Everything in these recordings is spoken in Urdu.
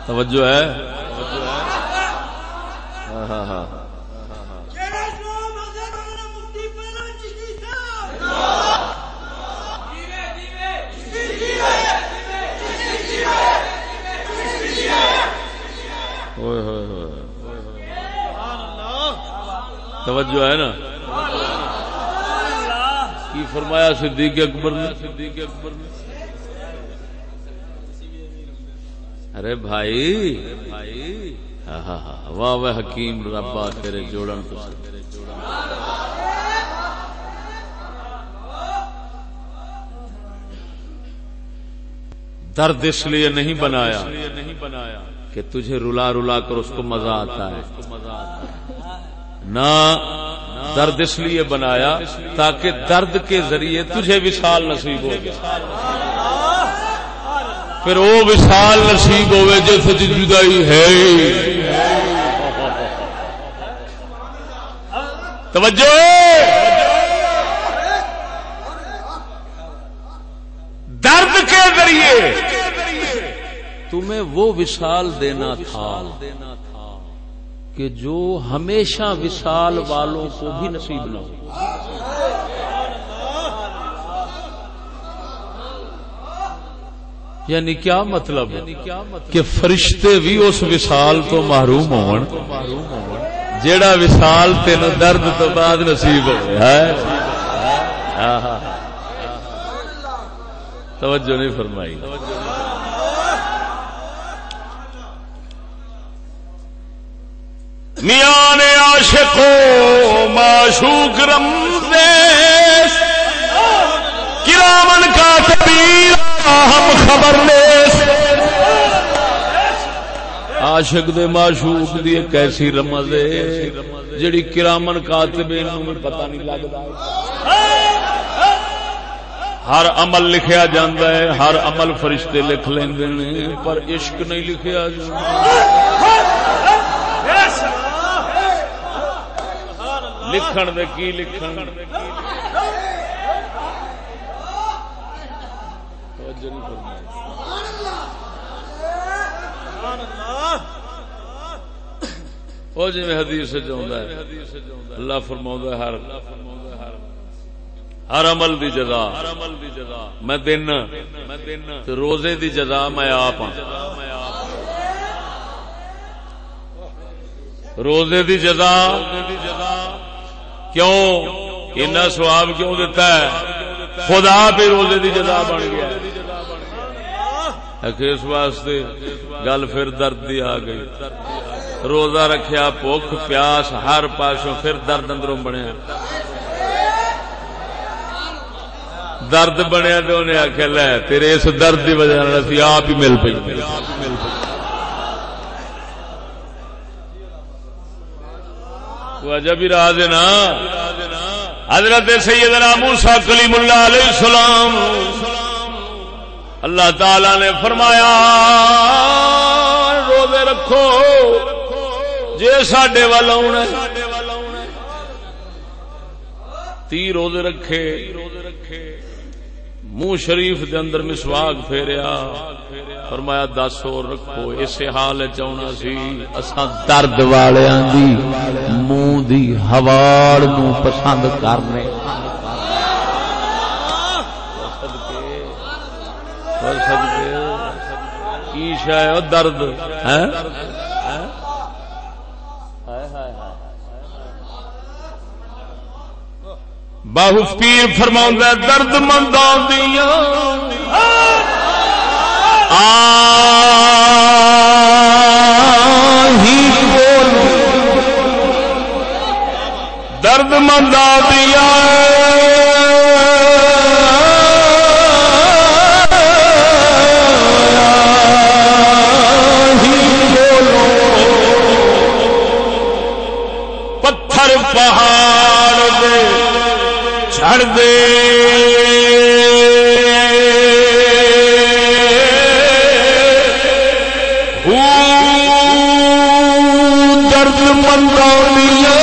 توجہ ہے ہاں ہاں توجہ ہے نا کی فرمایا صدیق اکبر نے ارے بھائی واہ واہ حکیم ربا تیرے جوڑن تو درد اس لیے نہیں بنایا کہ تجھے رلا رلا کر اس کو مزہ آتا ہے نہ درد اس لیے بنایا تاکہ درد کے ذریعے تجھے وصال نصیب ہو جائے پھر وہ وصال نصیب ہوئے جیسے جدائی ہے توجہ درد کے ذریعے تمہیں وہ وصال دینا تھا کہ جو ہمیشہ وصال والوں کو بھی نصیب نہ ہو یعنی کیا مطلب کہ فرشتے بھی اس وصال تو محروم ہون جیڑا وصال تین درد تو بعد نصیب ہو ہے توجہ نہیں فرمائی میان عاشقوں معشوق رمزیش کرامن کاتبین ہم خبر لیس عاشق دے معشوق دی ایک ایسی رمز ہے جڑی کرامن کاتبین نوں پتہ نہیں لگدا ہر عمل لکھیا جاندا ہے ہر عمل فرشتے لکھ لیندے نے پر عشق نہیں لکھیا جاندا لکھن دے کی لکھن وہ جی حدیث سے جاؤں ہے اللہ فرماؤں ہے ہر عمل دی جزا میں دینا روزے دی جزا میں آپ روزے دی جزا کیوں اتنا سواب کیوں دیتا ہے خدا پہ روزے دی جزا بن گیا اس واسطے گل پھر درد دی آ گئی روزہ رکھیا بھوک پیاس ہر پاسوں پھر درد اندروں بنیا درد بنیا تو انہیں آخیا لے تیرے اس درد کی وجہ سے آپ ہی مل پی وجہ بھی راہ دینا حضرت سیدنا موسیٰ کلیم اللہ علیہ السلام اللہ تعالی نے فرمایا روزے رکھو جے ساڈے ول آنا 30 روزے رکھے منہ شریف دے اندر مسواک پھیریا فرمایا 10 اور رکھو اس حال چاہنا سی اساں درد والیاں دی منہ دی ہواڑ نو پسند کرنے کی شاید درد ہے باہو پیر فرماؤں درد منداں دیاں درد منداں دیاں پتھر پہاڑ دے چھڑ دے درد مندانیاں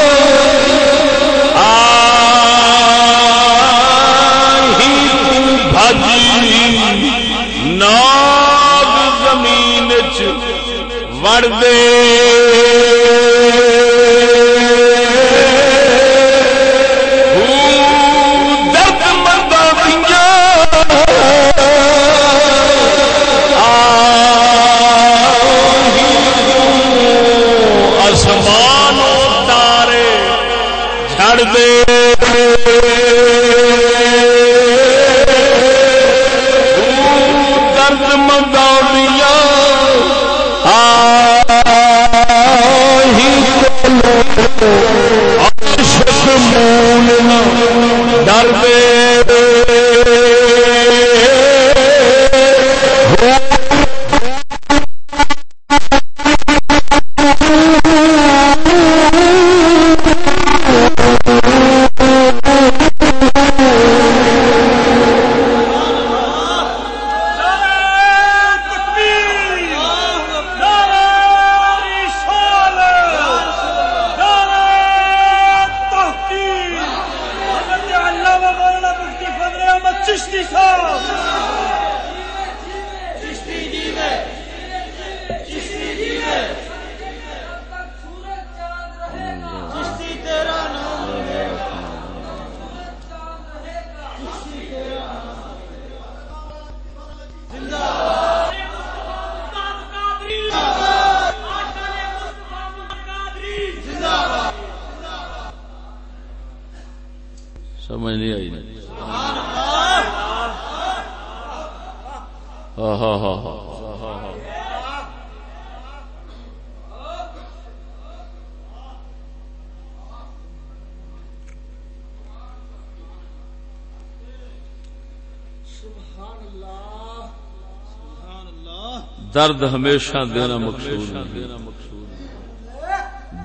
وڑ دے درد منداں دیاں آسمان تارے جھڑ دے درد منداں دیاں عاشق مول نہ ڈر دے سمجھ نہیں آئی درد ہمیشہ دینا مقصود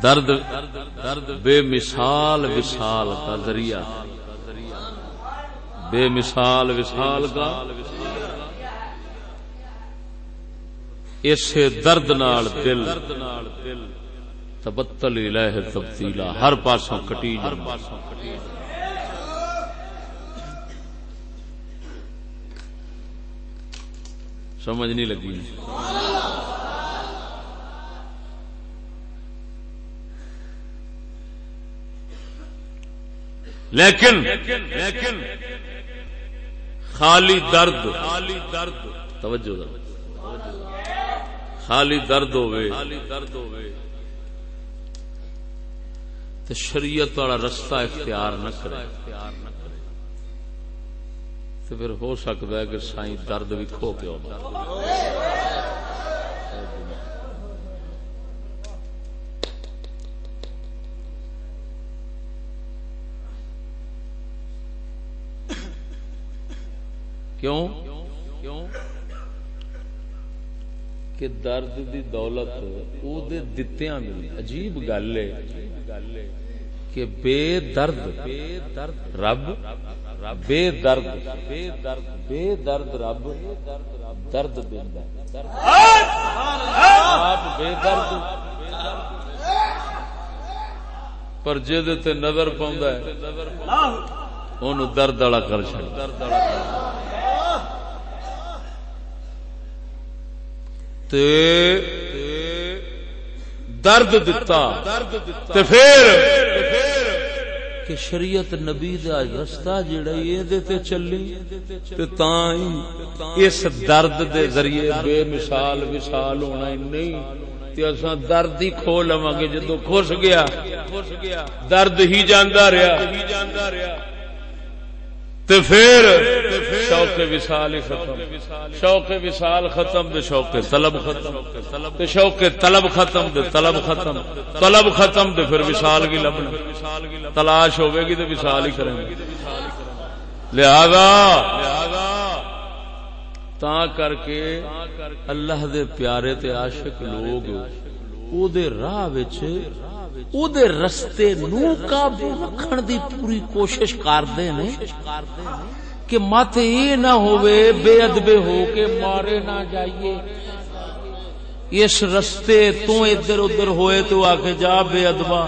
درد بے مثال وصال کا ذریعہ بے مثال وصال کا اسے درد نال دل تبتل الہ تبتیلا ہر پاسوں کٹی سمجھ نہیں لگی لیکن خالی درد توجہ خالی درد ہوئے تو شریعت والا رستہ اختیار نہ کرے تو پھر ہو سکتا ہے کہ سائیں درد بھی کھو کے کیوں کہ درد دی دولت او دے دتیاں ملی عجیب گل ہے کہ بے درد رب بے درد رب درد دیندا آپ بے درد پر جے تے نظر پوندا ہے اونوں درد والا کر چھڑدا درد دتا تے پھر کہ شریعت نبی دا رستہ جڑا اے تے چلی تے تاں ہی اس درد دے ذریعے بے مثال وصال ہونا ہی نہیں تے اساں درد ہی کھو لواں گے جدوں کھس گیا درد ہی جاندا رہیا تے پھر شوق وصال ختم شوق وصال ختم تے شوق طلب ختم تے شوق طلب ختم تے طلب ختم طلب ختم تے پھر وصال کی لبنا تلاش ہوے گی تے وصال ہی کریں گے لہذا تا کر کے اللہ دے پیارے تے عاشق لوگ او دے راہ وچ او دے رستے نو قابو رکھن دی پوری کوشش کردے نے کہ مت یہ نہ ہوئے بے ادبے ہو کے مارے نہ جائیے اس رستے تو ادھر ادھر ہوئے تو آ کے جا بے ادبا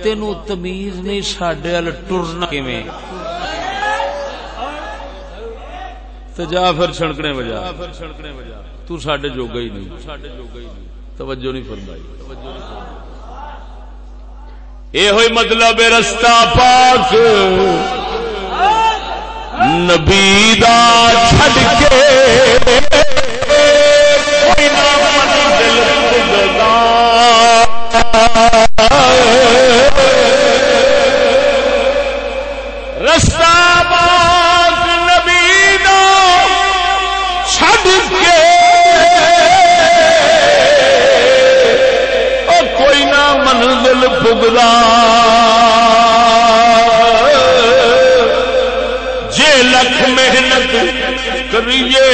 تینوں تمیز نہیں ساڈے ول ٹرنا کیویں تو جا پھر چھڑکنے بجا تو ساڈے جوگا ہی نہیں توجہ نہیں فرمائی. یہ ہوئی مطلب رستہ پاک نبی دا چھڈ کے کوئی نہ منزل پجدا. رستہ پاک نبی دا چھڈ کے کوئی نہ منزل پگدا. جے لکھ محنت کریے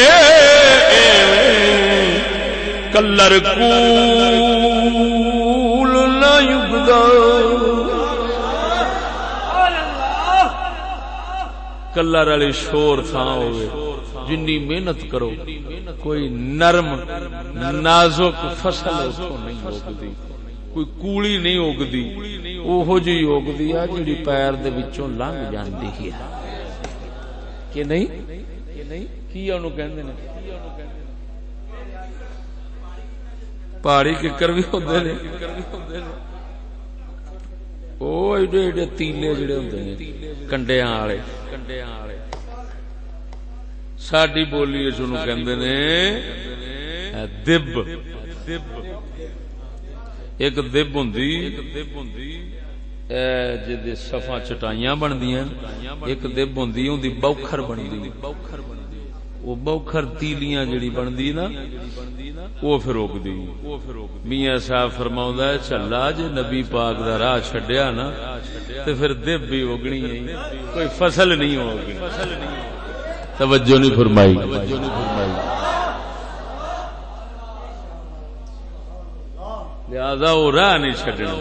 کلر کول نہ یگدا. کلر والی شور تھا ہوئے جنی محنت کرو کوئی نرم نازک فصل اتوں نہیں اگدی, کوئی کوڑی نہیں اگدی, اوہو جی اگدی ہے جڑی پیر دے وچوں لنگ جاندی ہے کہ نہیں. کی اونوں کہندے نے پہاڑی ککر بھی ہوندے نے, او ایڈے ایڈے تیلے جڑے ہوندے نے کنڈیاں والے. ساڈی بولی وچ اونوں کہندے نے دب. ایک دب ہوندی جدے صفا چٹائیاں بندیاں, ایک دب ہوندی اون دی بوکھر بندی. وہ بوکھر تیلیاں جڑی بندی نا وہ پھر روکدی. میاں صاحب فرماوندا ہے چلا جے نبی پاک دا راہ چھڈیا نا تے پھر دب بھی اگنی ہے, کوئی فصل نہیں ہوگی. توجہ نہیں فرمائی. لہذا وہ راہ نہیں چھڈنا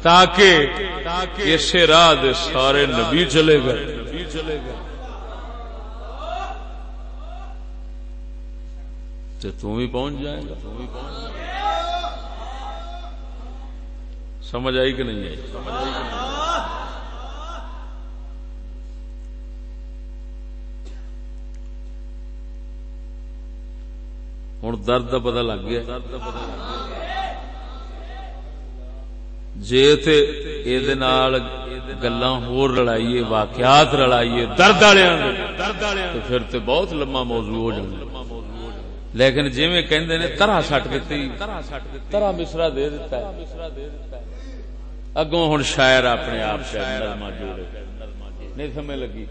تاکہ اسے راہ دے سارے نبی چلے گئے. تو بھی پہنچ جائے گا. سمجھ آئی کہ نہیں آئی؟ ہوں درد کا پتا لگ گیا. جے تے اے نال گلاں ہور رلائیے, واقعات رلائیے درد والیاں تے پھر تے بہت لمبا موضوع ہو جائے. لیکن جویں کہندے نے طرح سٹ دتی, طرح مصرا دے دیتا ہے. اگوں ہن شاعر اپنے آپ سے نظماں جوڑے نہیں سمجھ لگی.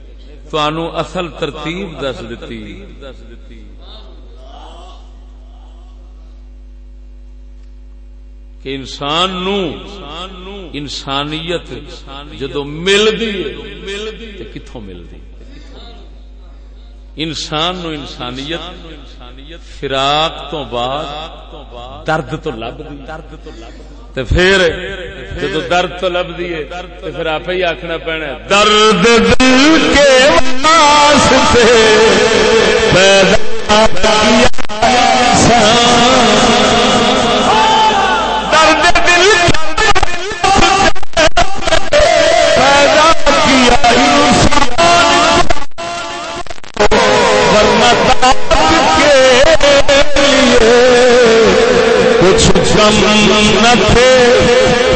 تانوں اصل ترتیب دس دتی کہ انسان نو انسانیت جدو ملدی تے کتھوں ملدی. انسان نو انسانیت فراق تو بعد درد تو لبدی, تے پھر جدو درد تو لبدی ہے تے پھر آپ ہی آکھنا پینا درد دل کے واسطے پیدا کیا کچھ کم نہ تھے